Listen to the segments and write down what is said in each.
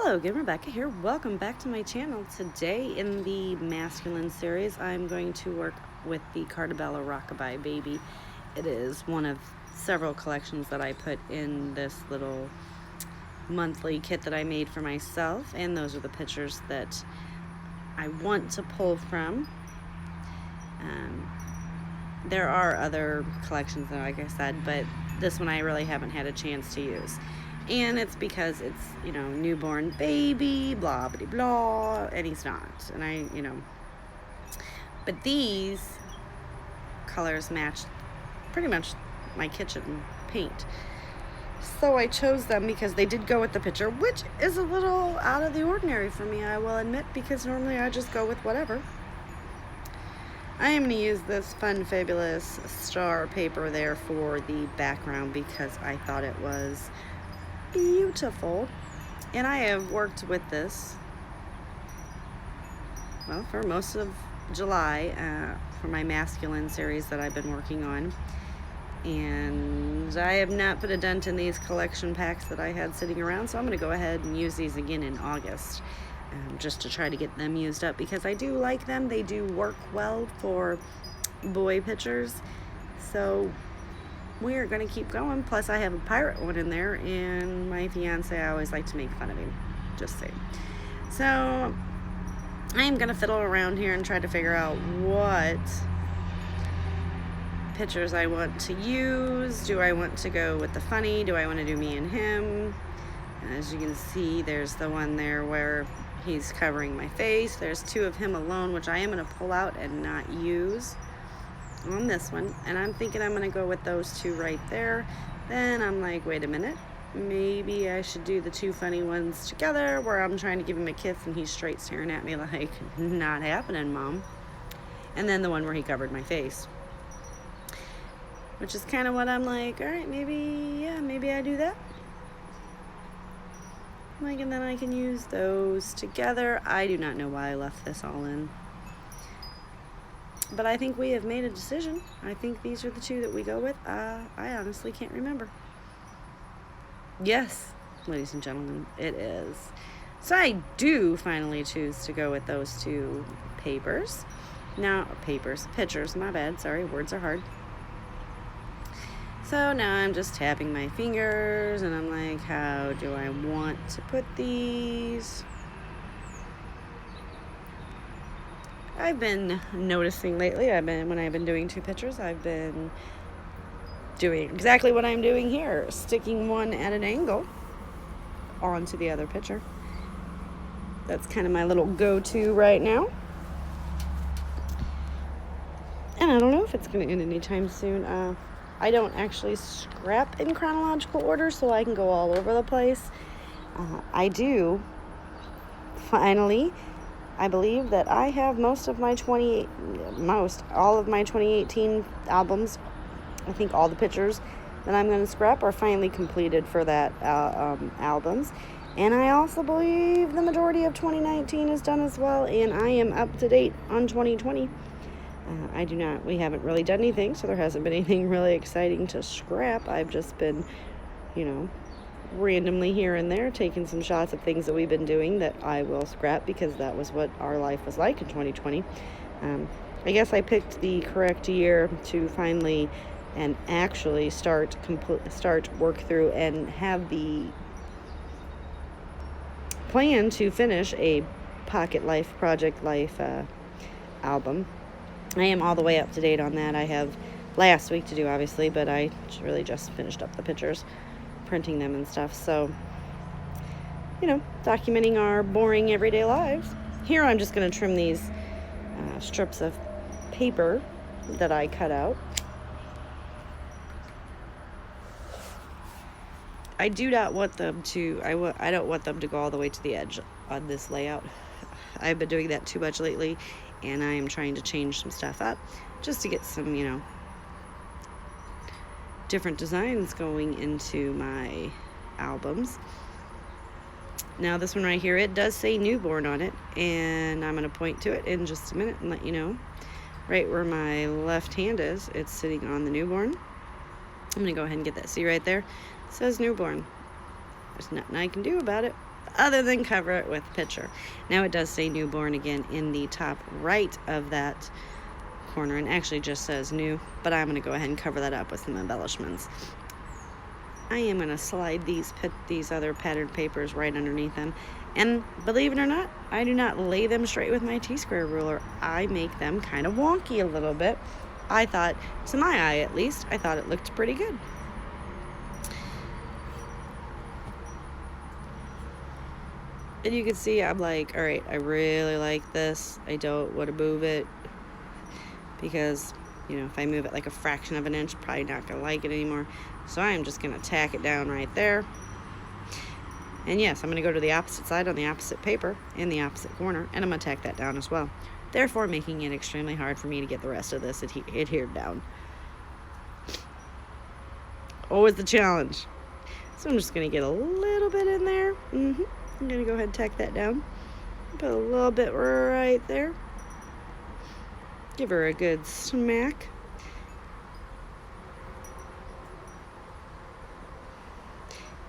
Hello again, Rebecca here. Welcome back to my channel. Today in the masculine series, I'm going to work with the Cartabella Rockabye Baby. It is one of several collections that I put in this little monthly kit that I made for myself, and those are the pictures that I want to pull from. There are other collections, like I said, but this one I really haven't had a chance to use. And it's because it's, newborn baby, blah, blah, blah, and he's not. And but these colors match pretty much my kitchen paint. So I chose them because they did go with the picture, which is a little out of the ordinary for me, I will admit, because normally I just go with whatever. I am going to use this Fun Fabulous star paper there for the background because I thought it was beautiful, and I have worked with this for most of July for my masculine series that I've been working on, and I have not put a dent in these collection packs that I had sitting around, so I'm going to go ahead and use these again in August just to try to get them used up because I do like them. They do work well for boy pictures, so we are going to keep going. Plus I have a pirate one in there, and my fiance, I always like to make fun of him, just saying. So I am going to fiddle around here and try to figure out what pictures I want to use. Do I want to go with the funny? Do I want to do me and him? As you can see, there's the one there where he's covering my face. There's two of him alone, which I am going to pull out and not use on this one, and I'm thinking I'm gonna go with those two right there. Then I'm like, wait a minute, maybe I should do the two funny ones together where I'm trying to give him a kiss and he's straight staring at me like, not happening, Mom. And then the one where he covered my face, which is kind of what I'm like, all right, maybe I do that. And then I can use those together. I do not know why I left this all in, but I think we have made a decision. I think these are the two that we go with. I honestly can't remember. Yes, ladies and gentlemen, it is. So I do finally choose to go with those two pictures, my bad, sorry, words are hard. So now I'm just tapping my fingers, and I'm like, how do I want to put these? I've been noticing lately, when I've been doing two pictures, I've been doing exactly what I'm doing here, sticking one at an angle onto the other picture. That's kind of my little go-to right now. And I don't know if it's going to end anytime soon. I don't actually scrap in chronological order, so I can go all over the place. I do, finally, I believe that I have all of my 2018 albums. I think all the pictures that I'm going to scrap are finally completed for that albums. And I also believe the majority of 2019 is done as well, and I am up to date on 2020. We haven't really done anything, so there hasn't been anything really exciting to scrap. I've just been, randomly here and there taking some shots of things that we've been doing that I will scrap because that was what our life was like in 2020. I guess I picked the correct year to finally and actually start work through and have the plan to finish a Pocket Life, Project Life album. I am all the way up to date on that. I have last week to do, obviously, but I really just finished up the pictures, printing them and stuff. So, documenting our boring everyday lives. Here I'm just going to trim these strips of paper that I cut out. I do not want them to, I don't want them to go all the way to the edge on this layout. I've been doing that too much lately, and I am trying to change some stuff up just to get some, different designs going into my albums. Now this one right here, it does say newborn on it, and I'm going to point to it in just a minute and let you know. Right where my left hand is, it's sitting on the newborn. I'm going to go ahead and get that. See right there? It says newborn. There's nothing I can do about it. other than cover it with a picture. Now it does say newborn again in the top right of that corner, and actually just says new, but I'm going to go ahead and cover that up with some embellishments. I am going to slide these other patterned papers right underneath them, and believe it or not, I do not lay them straight with my T-square ruler. I make them kind of wonky a little bit. I thought, to my eye at least, I thought it looked pretty good. And you can see I'm like, all right, I really like this. I don't want to move it because, you know, if I move it like a fraction of an inch, I'm probably not going to like it anymore. So I'm just going to tack it down right there. And yes, I'm going to go to the opposite side on the opposite paper in the opposite corner, and I'm going to tack that down as well. Therefore, making it extremely hard for me to get the rest of this adhered down. Always the challenge. So I'm just going to get a little bit in there. I'm going to go ahead and tack that down. Put a little bit right there. Give her a good smack.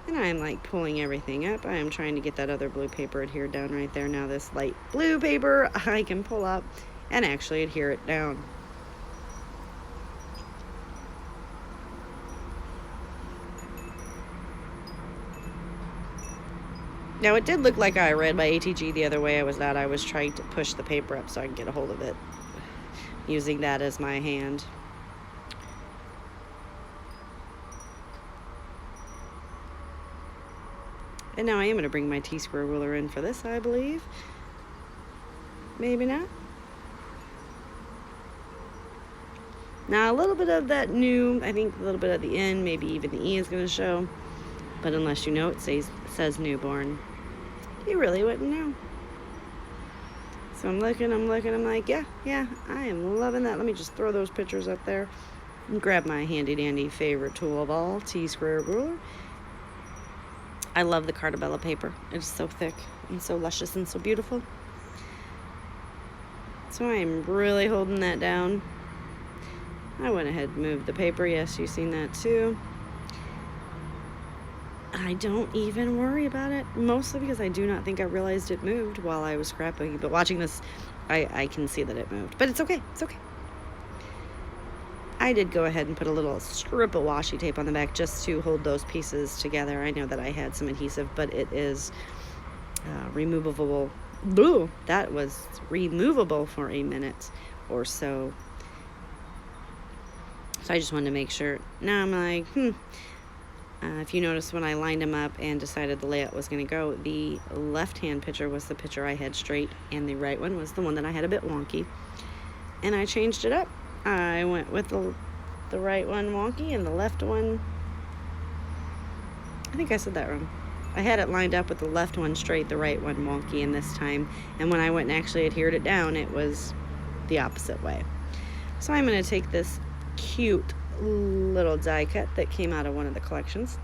And I'm like pulling everything up. I am trying to get that other blue paper adhered down right there. Now this light blue paper I can pull up and actually adhere it down. Now it did look like I read my ATG the other way I was at. I was trying to push the paper up so I can get a hold of it, using that as my hand. And now I am going to bring my T-square ruler in for this, I believe. Maybe not. Now a little bit of that new, I think a little bit at the end, maybe even the E is going to show. But unless you know it says newborn, you really wouldn't know. So I'm looking, I'm like, yeah, I am loving that. Let me just throw those pictures up there and grab my handy dandy favorite tool of all, T-square ruler. I love the Cartabella paper. It's so thick and so luscious and so beautiful. So I am really holding that down. I went ahead and moved the paper. Yes, you've seen that too. I don't even worry about it, mostly because I do not think I realized it moved while I was scrapbooking. But watching this, I can see that it moved. But it's okay. It's okay. I did go ahead and put a little strip of washi tape on the back just to hold those pieces together. I know that I had some adhesive, but it is removable. Boo! That was removable for a minute or so. So I just wanted to make sure. Now I'm like, if you notice when I lined them up and decided the layout was going to go, the left-hand picture was the picture I had straight, and the right one was the one that I had a bit wonky. And I changed it up. I went with the right one wonky and the left one, I think I said that wrong. I had it lined up with the left one straight, the right one wonky, and this time, and when I went and actually adhered it down, it was the opposite way. So I'm going to take this cute little die cut that came out of one of the collections,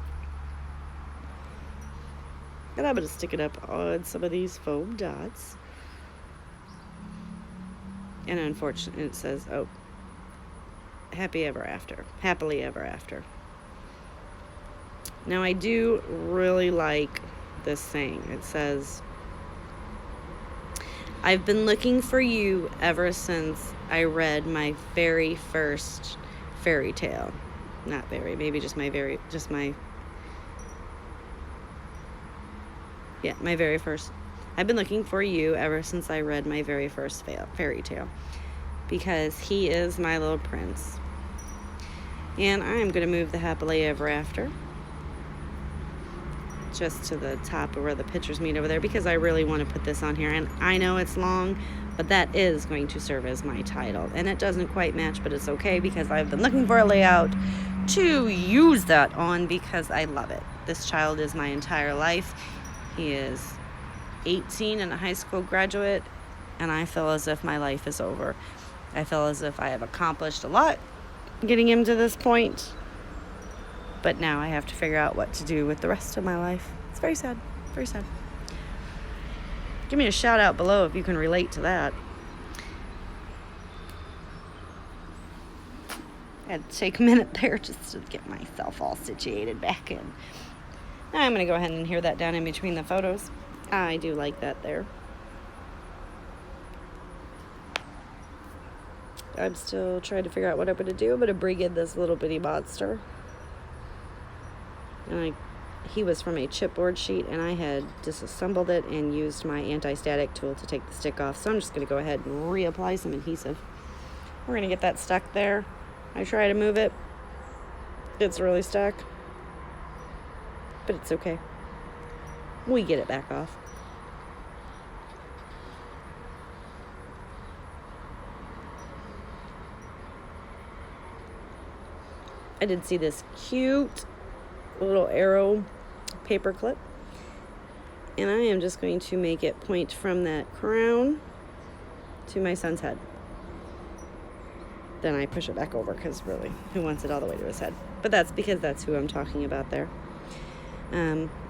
and I'm going to stick it up on some of these foam dots. And unfortunately it says, oh, happily ever after. Now I do really like this saying. It says, I've been looking for you ever since I read my very first fairy tale. Not very, maybe my very first. I've been looking for you ever since I read my very first fairy tale, because he is my little prince. And I am going to move the happily ever after just to the top of where the pictures meet over there, because I really want to put this on here. And I know it's long, but that is going to serve as my title. And it doesn't quite match, but it's okay, because I've been looking for a layout to use that on, because I love it. This child is my entire life. He is 18 and a high school graduate, and I feel as if my life is over. I feel as if I have accomplished a lot getting him to this point, but now I have to figure out what to do with the rest of my life. It's very sad, very sad. Give me a shout out below if you can relate to that. I had to take a minute there just to get myself all situated back in. Now I'm going to go ahead and adhere that down in between the photos. I do like that there. I'm still trying to figure out what I'm going to do. I'm going to bring in this little bitty monster. And he was from a chipboard sheet, and I had disassembled it and used my anti-static tool to take the stick off. So I'm just going to go ahead and reapply some adhesive. We're going to get that stuck there. I try to move it. It's really stuck. But it's okay. We get it back off. I did see this cute little arrow paper clip, and I am just going to make it point from that crown to my son's head. Then I push it back over, because really, who wants it all the way to his head? But that's because that's who I'm talking about there.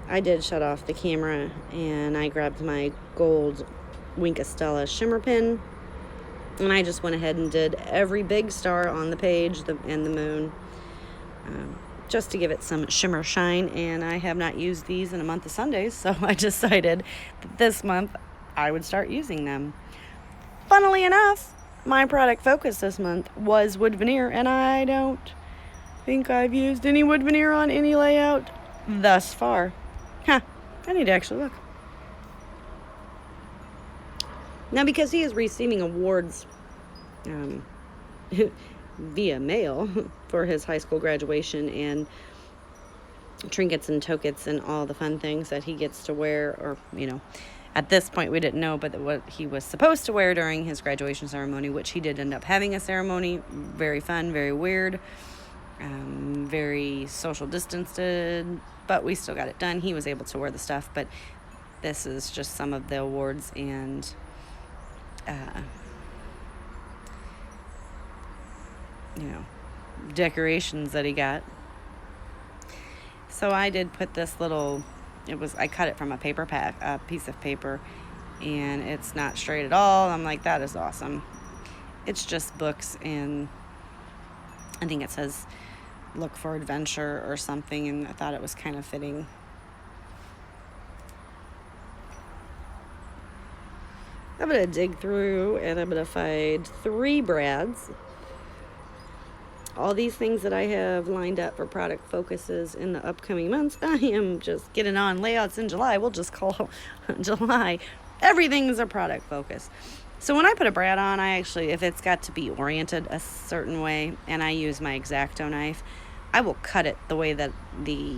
I did shut off the camera, and I grabbed my gold Wink Estella shimmer pin, and I just went ahead and did every big star on the page and the moon, just to give it some shimmer shine. And I have not used these in a month of Sundays, so I decided that this month I would start using them. Funnily enough, my product focus this month was wood veneer, and I don't think I've used any wood veneer on any layout thus far. I need to actually look. Now, because he is receiving awards via mail for his high school graduation, and trinkets and tokens and all the fun things that he gets to wear, or, at this point we didn't know, but what he was supposed to wear during his graduation ceremony, which he did end up having a ceremony. Very fun, very weird, very social distanced, but we still got it done. He was able to wear the stuff, but this is just some of the awards and decorations that he got. So I did put this little, I cut it from a piece of paper, and it's not straight at all. I'm like, that is awesome. It's just books, and I think it says look for adventure or something, and I thought it was kind of fitting. I'm going to dig through, and I'm going to find 3 brads. All these things that I have lined up for product focuses in the upcoming months, I am just getting on layouts in July. We'll just call July. Everything's a product focus. So when I put a brad on, I actually, if it's got to be oriented a certain way, and I use my X-Acto knife, I will cut it the way that the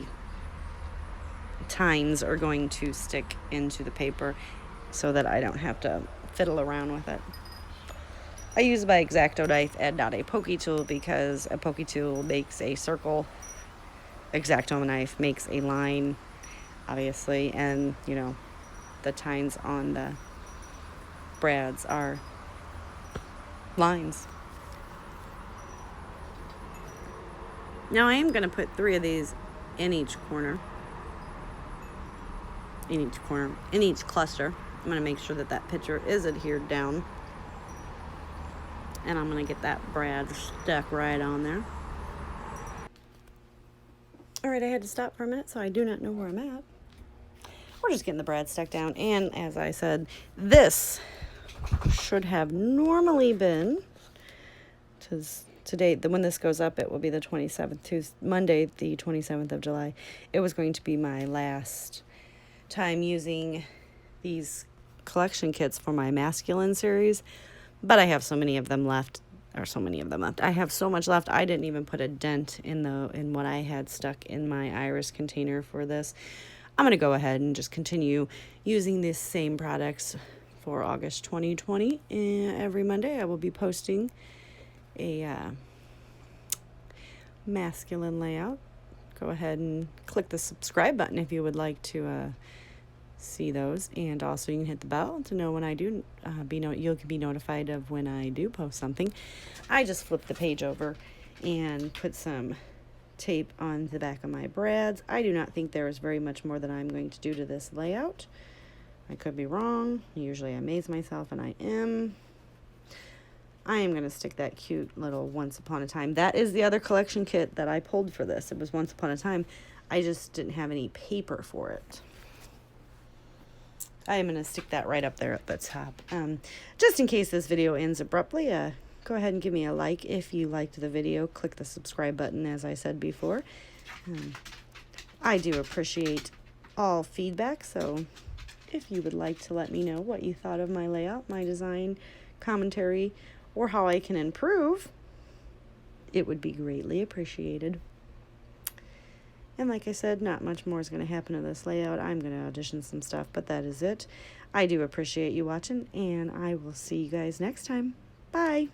tines are going to stick into the paper, so that I don't have to fiddle around with it. I use my X-Acto knife and not a pokey tool, because a pokey tool makes a circle. X-Acto knife makes a line, obviously, and the tines on the brads are lines. Now I am going to put 3 of these in each corner. In each cluster. I'm going to make sure that that picture is adhered down. And I'm going to get that brad stuck right on there. Alright, I had to stop for a minute, so I do not know where I'm at. We're just getting the brad stuck down. And as I said, this should have normally been, today, when this goes up, it will be the 27th, Monday, the 27th of July. It was going to be my last time using these collection kits for my masculine series, but I have so many of them left. I have so much left. I didn't even put a dent in what I had stuck in my iris container for this. I'm going to go ahead and just continue using these same products for August 2020, and every Monday I will be posting a masculine layout. Go ahead and click the subscribe button if you would like to see those, and also you can hit the bell to know when I do you'll be notified of when I do post something. I just flipped the page over and put some tape on the back of my brads. I do not think there is very much more that I'm going to do to this layout. I could be wrong. Usually I amaze myself, and I am. I am going to stick that cute little Once Upon a Time. That is the other collection kit that I pulled for this. It was Once Upon a Time. I just didn't have any paper for it. I'm going to stick that right up there at the top. Just in case this video ends abruptly, go ahead and give me a like if you liked the video. Click the subscribe button, as I said before. I do appreciate all feedback, so if you would like to let me know what you thought of my layout, my design, commentary, or how I can improve, it would be greatly appreciated. And like I said, not much more is going to happen to this layout. I'm going to audition some stuff, but that is it. I do appreciate you watching, and I will see you guys next time. Bye.